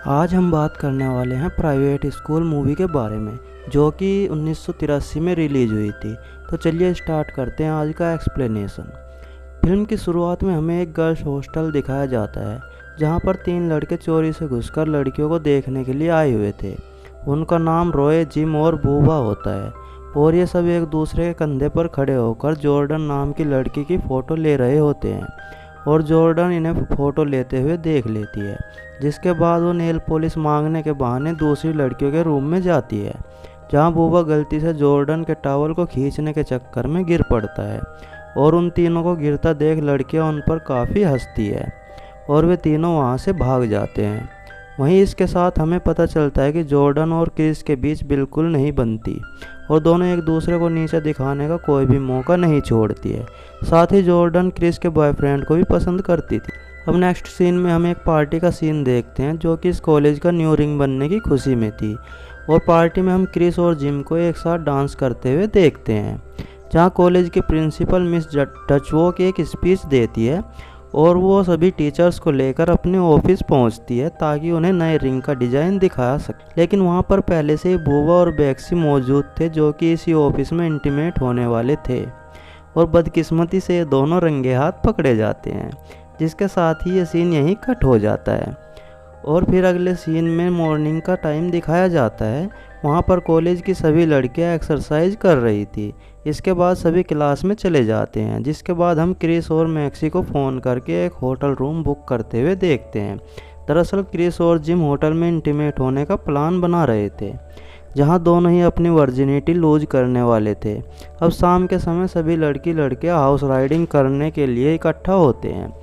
आज हम बात करने वाले हैं प्राइवेट स्कूल मूवी के बारे में, जो कि 1983 में रिलीज हुई थी। तो चलिए स्टार्ट करते हैं आज का एक्सप्लेनेशन। फिल्म की शुरुआत में हमें एक गर्ल्स हॉस्टल दिखाया जाता है, जहां पर 3 लड़के चोरी से घुसकर लड़कियों को देखने के लिए आए हुए थे। उनका नाम रॉय, जिम और बूबा होता है, और ये सब एक दूसरे के कंधे पर खड़े होकर जॉर्डन नाम की लड़की की फ़ोटो ले रहे होते हैं, और जॉर्डन इन्हें फ़ोटो लेते हुए देख लेती है। जिसके बाद वो नेल पॉलिश मांगने के बहाने दूसरी लड़कियों के रूम में जाती है, जहां बूबा गलती से जॉर्डन के टॉवल को खींचने के चक्कर में गिर पड़ता है, और उन तीनों को गिरता देख लड़कियां उन पर काफ़ी हंसती है और वे तीनों वहां से भाग जाते हैं। वहीं इसके साथ हमें पता चलता है कि जॉर्डन और क्रिस के बीच बिल्कुल नहीं बनती, और दोनों एक दूसरे को नीचे दिखाने का कोई भी मौका नहीं छोड़ती है। साथ ही जॉर्डन क्रिस के बॉयफ्रेंड को भी पसंद करती थी। अब नेक्स्ट सीन में हम एक पार्टी का सीन देखते हैं, जो कि इस कॉलेज का न्यू रिंग बनने की खुशी में थी। और पार्टी में हम क्रिस और जिम को एक साथ डांस करते हुए देखते हैं, जहां कॉलेज के प्रिंसिपल मिस डचवॉक एक स्पीच देती है, और वो सभी टीचर्स को लेकर अपने ऑफिस पहुंचती है ताकि उन्हें नए रिंग का डिज़ाइन दिखा सके। लेकिन वहां पर पहले से ही बूबा और बैक्सी मौजूद थे, जो कि इसी ऑफिस में इंटीमेट होने वाले थे, और बदकिस्मती से ये दोनों रंगे हाथ पकड़े जाते हैं, जिसके साथ ही ये सीन यहीं कट हो जाता है। और फिर अगले सीन में मॉर्निंग का टाइम दिखाया जाता है। वहाँ पर कॉलेज की सभी लड़कियाँ एक्सरसाइज कर रही थी। इसके बाद सभी क्लास में चले जाते हैं, जिसके बाद हम क्रिस और मैक्सी को फ़ोन करके एक होटल रूम बुक करते हुए देखते हैं। दरअसल क्रिस और जिम होटल में इंटीमेट होने का प्लान बना रहे थे, जहां दोनों ही अपनी वर्जिनिटी लूज करने वाले थे। अब शाम के समय सभी लड़की लड़के हाउस राइडिंग करने के लिए इकट्ठा होते हैं।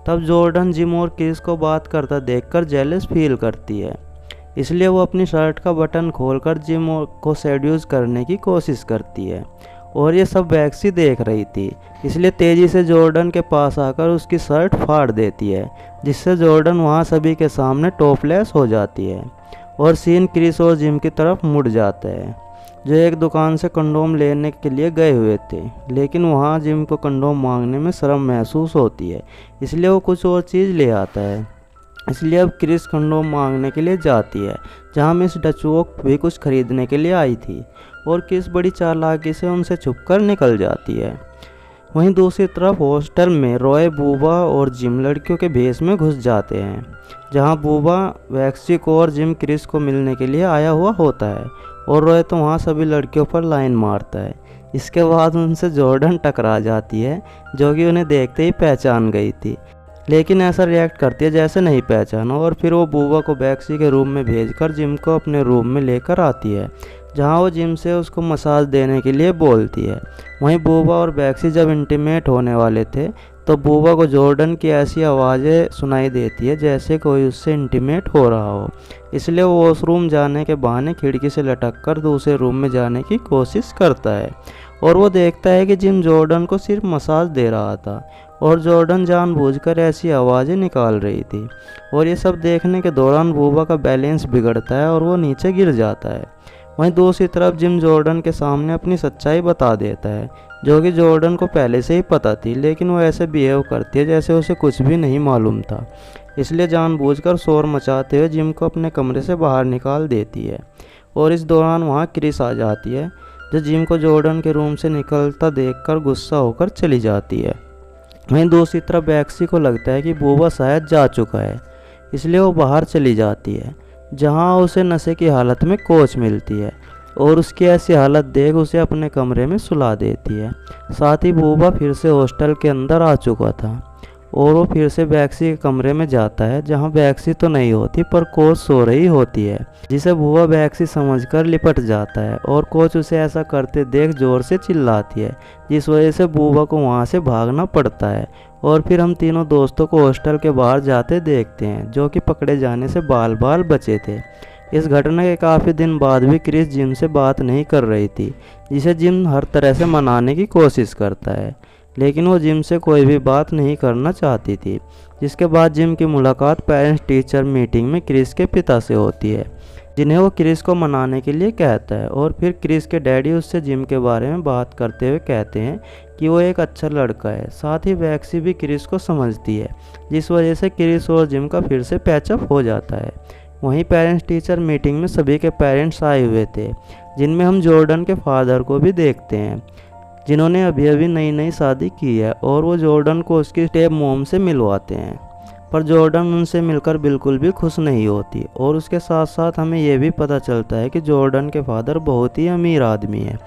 तब जॉर्डन जिम और क्रिस को बात करता देखकर जेलस फील करती है, इसलिए वो अपनी शर्ट का बटन खोलकर जिम को सेड्यूस करने की कोशिश करती है। और ये सब बैक्सी देख रही थी, इसलिए तेज़ी से जॉर्डन के पास आकर उसकी शर्ट फाड़ देती है, जिससे जॉर्डन वहाँ सभी के सामने टॉपलेस हो जाती है। और सीन क्रिस और जिम की तरफ मुड़ जाता है, जो एक दुकान से कंडोम लेने के लिए गए हुए थे। लेकिन वहाँ जिम को कंडोम मांगने में शर्म महसूस होती है, इसलिए वो कुछ और चीज़ ले आता है। इसलिए अब क्रिस कंडोम मांगने के लिए जाती है, जहाँ मिस डचवॉक भी कुछ खरीदने के लिए आई थी, और क्रिस बड़ी चालाकी से उनसे छुपकर निकल जाती है। वहीं दूसरी तरफ हॉस्टल में रॉय, बूबा और जिम लड़कियों के भेष में घुस जाते हैं, जहां बूबा वैक्सी को और जिम क्रिस को मिलने के लिए आया हुआ होता है, और रॉय तो वहां सभी लड़कियों पर लाइन मारता है। इसके बाद उनसे जॉर्डन टकरा जाती है, जो कि उन्हें देखते ही पहचान गई थी, लेकिन ऐसा रिएक्ट करती है जैसे नहीं पहचाना। और फिर वो बूबा को वैक्सी के रूम में भेजकर जिम को अपने रूम में लेकर आती है, जहां वो जिम से उसको मसाज देने के लिए बोलती है। वहीं बूबा और बैक्सी जब इंटीमेट होने वाले थे, तो बूबा को जॉर्डन की ऐसी आवाज़ें सुनाई देती है जैसे कोई उससे इंटीमेट हो रहा हो, इसलिए वो वॉशरूम जाने के बहाने खिड़की से लटक कर दूसरे रूम में जाने की कोशिश करता है, और वो देखता है कि जिम जॉर्डन को सिर्फ मसाज दे रहा था, और जॉर्डन जानबूझकर ऐसी आवाज़ें निकाल रही थी। और ये सब देखने के दौरान बूबा का बैलेंस बिगड़ता है और वो नीचे गिर जाता है। वहीं दूसरी तरफ जिम जॉर्डन के सामने अपनी सच्चाई बता देता है, जो कि जॉर्डन को पहले से ही पता थी, लेकिन वो ऐसे बिहेव करती है जैसे उसे कुछ भी नहीं मालूम था। इसलिए जानबूझकर शोर मचाते हुए जिम को अपने कमरे से बाहर निकाल देती है। और इस दौरान वहाँ क्रिस आ जाती है, जो जिम को जॉर्डन के रूम से निकलता देखकर गुस्सा होकर चली जाती है। वहीं दूसरी तरफ बैक्सी को लगता है कि बूबा शायद जा चुका है, इसलिए वो बाहर चली जाती है, जहां उसे नशे की हालत में कोच मिलती है, और उसकी ऐसी हालत देख उसे अपने कमरे में सुला देती है। साथ ही बूबा फिर से हॉस्टल के अंदर आ चुका था, और वो फिर से बैक्सी के कमरे में जाता है, जहां बैक्सी तो नहीं होती पर कोच सो रही होती है, जिसे बूबा बैक्सी समझकर लिपट जाता है, और कोच उसे ऐसा करते देख जोर से चिल्लाती है, जिस वजह से बूबा को वहां से भागना पड़ता है। और फिर हम तीनों दोस्तों को हॉस्टल के बाहर जाते देखते हैं, जो कि पकड़े जाने से बाल बाल बचे थे। इस घटना के काफ़ी दिन बाद भी क्रिस जिम से बात नहीं कर रही थी, जिसे जिम हर तरह से मनाने की कोशिश करता है, लेकिन वो जिम से कोई भी बात नहीं करना चाहती थी। जिसके बाद जिम की मुलाकात पेरेंट्स टीचर मीटिंग में क्रिस के पिता से होती है, जिन्हें वो क्रिस को मनाने के लिए कहता है। और फिर क्रिस के डैडी उससे जिम के बारे में बात करते हुए कहते हैं कि वो एक अच्छा लड़का है। साथ ही वैक्सी भी क्रिस को समझती है, जिस वजह से क्रिस और जिम का फिर से पैचअप हो जाता है। वहीं पेरेंट्स टीचर मीटिंग में सभी के पेरेंट्स आए हुए थे, जिनमें हम जॉर्डन के फादर को भी देखते हैं, जिन्होंने अभी अभी नई नई शादी की है और वो जॉर्डन को उसकी स्टेप मॉम से मिलवाते हैं। पर जॉर्डन उनसे मिलकर बिल्कुल भी खुश नहीं होती और उसके साथ साथ हमें यह भी पता चलता है कि जॉर्डन के फादर बहुत ही अमीर आदमी है,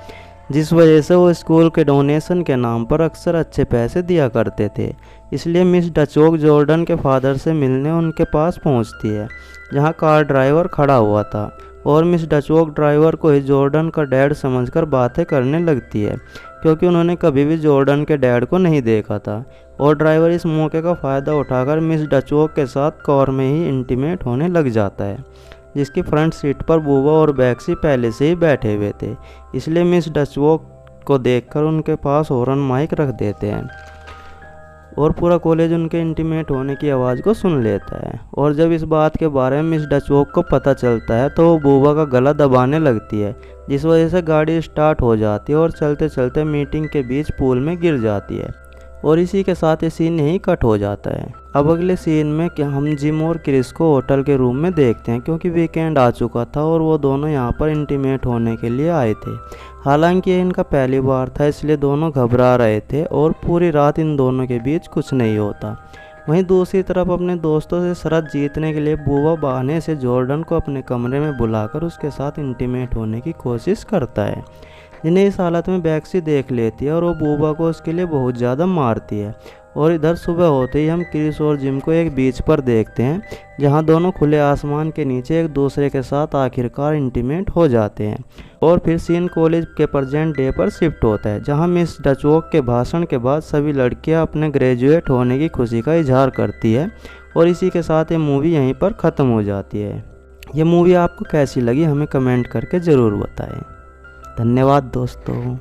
जिस वजह से वो स्कूल के डोनेशन के नाम पर अक्सर अच्छे पैसे दिया करते थे। इसलिए मिस डचोक जॉर्डन के फादर से मिलने उनके पास पहुंचती है, जहां कार ड्राइवर खड़ा हुआ था, और मिस डचोक ड्राइवर को ही जॉर्डन का डैड समझकर बातें करने लगती है, क्योंकि उन्होंने कभी भी जॉर्डन के डैड को नहीं देखा था। और ड्राइवर इस मौके का फ़ायदा उठाकर मिस डचोक के साथ कार में ही इंटीमेट होने लग जाता है, जिसकी फ्रंट सीट पर बूबा और बैक्सी पहले से ही बैठे हुए थे। इसलिए मिस डचवॉक को देखकर उनके पास हॉर्न माइक रख देते हैं और पूरा कॉलेज उनके इंटीमेट होने की आवाज़ को सुन लेता है। और जब इस बात के बारे में मिस डचवॉक को पता चलता है तो वो बूबा का गला दबाने लगती है, जिस वजह से गाड़ी स्टार्ट हो जाती है और चलते चलते मीटिंग के बीच पूल में गिर जाती है। और इसी के साथ ये सीन यहीं कट हो जाता है। अब अगले सीन में कि हम जिम और क्रिस को होटल के रूम में देखते हैं, क्योंकि वीकेंड आ चुका था और वो दोनों यहाँ पर इंटीमेट होने के लिए आए थे। हालांकि ये इनका पहली बार था, इसलिए दोनों घबरा रहे थे और पूरी रात इन दोनों के बीच कुछ नहीं होता। वहीं दूसरी तरफ अपने दोस्तों से शरत जीतने के लिए बूबा बहाने से जॉर्डन को अपने कमरे में बुलाकर उसके साथ इंटीमेट होने की कोशिश करता है, जिन्हें इस हालत में बैक्सी देख लेती है और वो बूबा को उसके लिए बहुत ज़्यादा मारती है। और इधर सुबह होते ही हम क्रिस और जिम को एक बीच पर देखते हैं, जहां दोनों खुले आसमान के नीचे एक दूसरे के साथ आखिरकार इंटीमेट हो जाते हैं। और फिर सीन कॉलेज के प्रेजेंट डे पर शिफ्ट होता है, जहां मिस डचवॉक के भाषण के बाद सभी लड़कियां अपने ग्रेजुएट होने की खुशी का इजहार करती है। और इसी के साथ ये मूवी यहीं पर ख़त्म हो जाती है। ये मूवी आपको कैसी लगी हमें कमेंट करके ज़रूर बताएं। धन्यवाद दोस्तों।